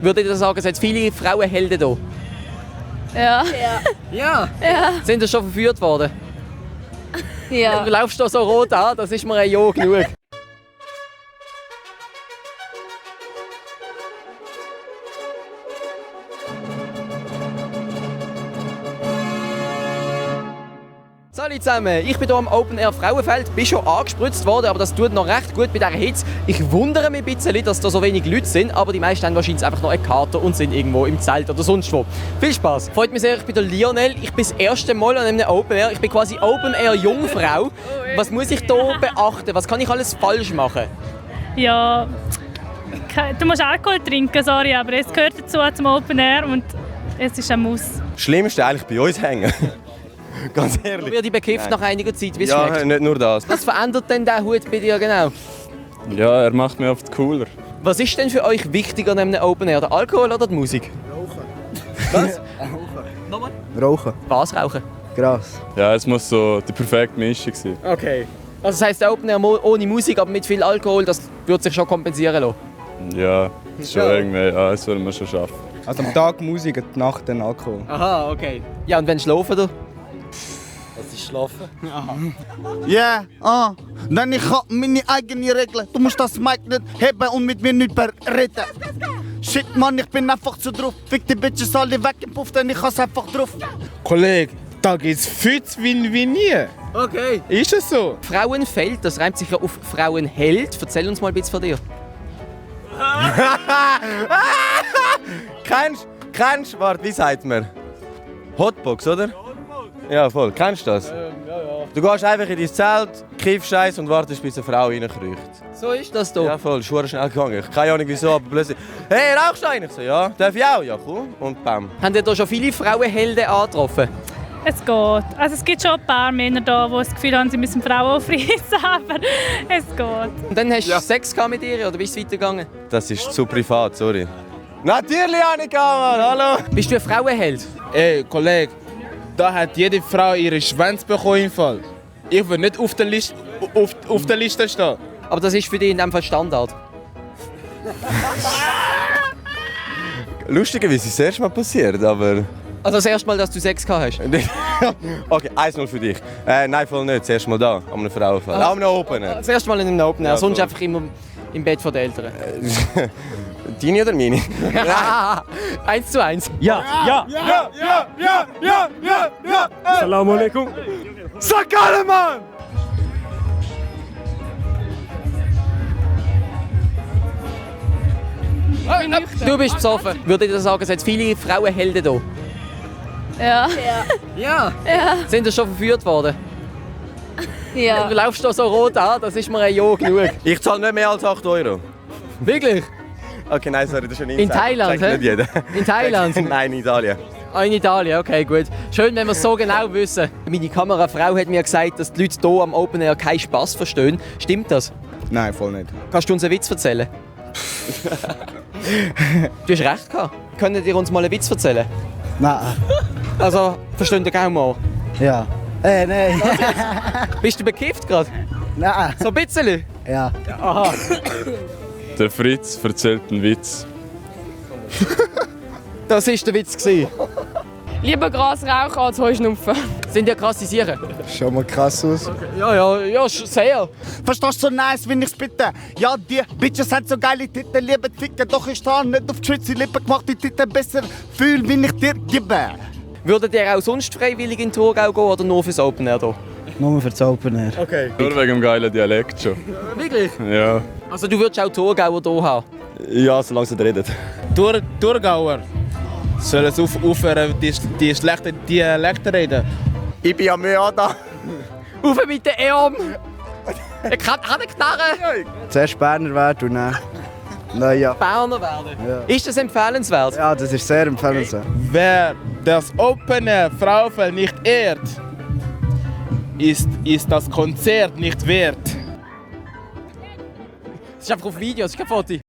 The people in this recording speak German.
Würdet ihr sagen, es hat viele Frauenhelden hier? Ja. Ja. Ja. Sind ihr schon verführt worden? Ja. Du laufst da so rot an, das ist mir ein Ja genug. Salut zusammen, ich bin hier am Open Air Frauenfeld, bin schon angespritzt worden, aber das tut noch recht gut bei dieser Hitze. Ich wundere mich ein bisschen, dass da so wenig Leute sind, aber die meisten haben wahrscheinlich einfach noch eine Karte und sind irgendwo im Zelt oder sonst wo. Viel Spaß! Freut mich sehr, ich bin der Lionel, ich bin das erste Mal an einem Open Air. Ich bin quasi Open Air Jungfrau. Was muss ich hier beachten? Was kann ich alles falsch machen? Ja, du musst Alkohol trinken, sorry, aber es gehört dazu zum Open Air und es ist ein Muss. Das Schlimmste eigentlich bei uns hängen. Ganz ehrlich. Du wirst dich bekifft nach einiger Zeit, wie es Ja, schmeckt. nicht nur das. Was verändert denn der Hut bei dir genau? Ja, er macht mich oft cooler. Was ist denn für euch wichtiger an einem Open Air, der Alkohol oder die Musik? Was? Nochmal? Rauchen. Was rauchen? Gras. Ja, es muss so die perfekte Mischung sein. Okay. Also das heisst, der Open Air ohne Musik, aber mit viel Alkohol, das wird sich schon kompensieren lassen? Ja, das ist schon irgendwie, ja, das würden wir schon schaffen. Also am Tag Musik, und die Nacht dann Alkohol. Aha, okay. Ja, und wenn schlafen du? Das ist Schlafen. Ja, Denn ich hab meine eigene Regeln. Du musst das Mic nicht heben und mit mir nicht reden. Shit, Mann, ich bin einfach zu drauf. Fick die Bitches alle weg im Puff, denn ich has einfach drauf. Kollege, da geht's viel zu wie nie. Okay. Ist es so? Frauenfeld, das reimt sich ja auf Frauenheld. Erzähl uns mal ein bisschen von dir. Kennst du, warte, wie sagt man? Hotbox, oder? Ja, voll. Kennst du das? Ja. Du gehst einfach in dein Zelt, kiffst Scheiß und wartest, bis eine Frau reinkriecht. So ist das hier. Ja, voll. Schwer schnell gegangen. Ich keine Ahnung wieso, aber plötzlich. Hey, rauchst du einen? Ich so, ja. Darf ich auch? Ja, komm. Und bam. Haben ihr hier schon viele Frauenhelden angetroffen? Es geht. Also es gibt schon ein paar Männer da, die das Gefühl haben, sie müssen Frauen aufreißen, aber es geht. Und dann hast du Sex gehabt mit ihr oder wie ist es weitergegangen? Das ist zu privat, sorry. Natürlich, Annika, Mann. Hallo. Bist du ein Frauenheld? Ey, Kollege, da hat jede Frau ihre Schwanz bekommen im Fall. Ich will nicht auf der Liste stehen. Aber das ist für dich in dem Fall Standard. Lustigerweise ist es das erste Mal passiert, aber. Also das erste Mal, dass du Sex gehabt hast? Okay, 1-0 für dich. Nein, voll nicht. Das erste Mal da, an einem Frauenfall. An einem Opener. Das erste Mal in einem Open Air, Ja, sonst voll. einfach immer im Bett der Eltern. Deine oder meine? 1:1. Ja. Assalamu alaikum. Sag alle, Mann! Du bist besoffen. Würde ich sagen, es hat viele Frauenhelden hier? Ja. Ja. Ja. Sind ihr schon verführt worden? Ja. Du laufst da so rot an, das ist mir ein Ja genug. Ich zahle nicht mehr als 8 Euro. Wirklich? Okay, nein, sorry, das ist ein In Thailand, Sagt nicht jeder. In Thailand? Nein, in Italien. Ah, in Italien, okay, gut. Schön, wenn wir es so genau wissen. Meine Kamerafrau hat mir gesagt, dass die Leute hier am Open Air keinen Spass verstehen. Stimmt das? Nein, voll nicht. Kannst du uns einen Witz erzählen? Du hast recht gehabt. Könnt ihr uns mal einen Witz erzählen? Nein. Also, versteht ihr kaum mal? Ja. Nein. Bist du bekifft gerade? Nein. So ein bisschen? Ja. Aha. Der Fritz erzählt einen Witz. Das war der Witz gewesen. Lieber Gras rauchen als Heuschnupfen. Sind ja krasse Sachen? Schau mal krass aus. Ja, sehr. Verstehst du so nice, wenn ich's bitte? Ja, die Bitches haben so geile Titel, lieben Ficken. Doch ich stehe nicht auf die Schweizer Lippen gemacht, die Titel besser fühl, wenn ich dir gebe. Würdet ihr auch sonst freiwillig in Thurgau gehen oder nur fürs Open Air hier? Nur für das Open Air. Okay. Nur wegen dem geilen Dialekt schon. Wirklich? Ja. Also du würdest auch Thurgauer hier haben? Ja, solange sie redet. Thurgauer sollen aufhören, die schlechten Dialekte reden. Ich bin ja mehr da. Rauf mit den Arm! Hat eine Knarre! Zuerst Berner werden und dann... Naja. Berner werden. Ja. Ist das empfehlenswert? Ja, das ist sehr empfehlenswert. Wer das Open Air Frauenfeld nicht ehrt, ist das Konzert nicht wert. Das ist einfach auf Video, das ist kein Foto.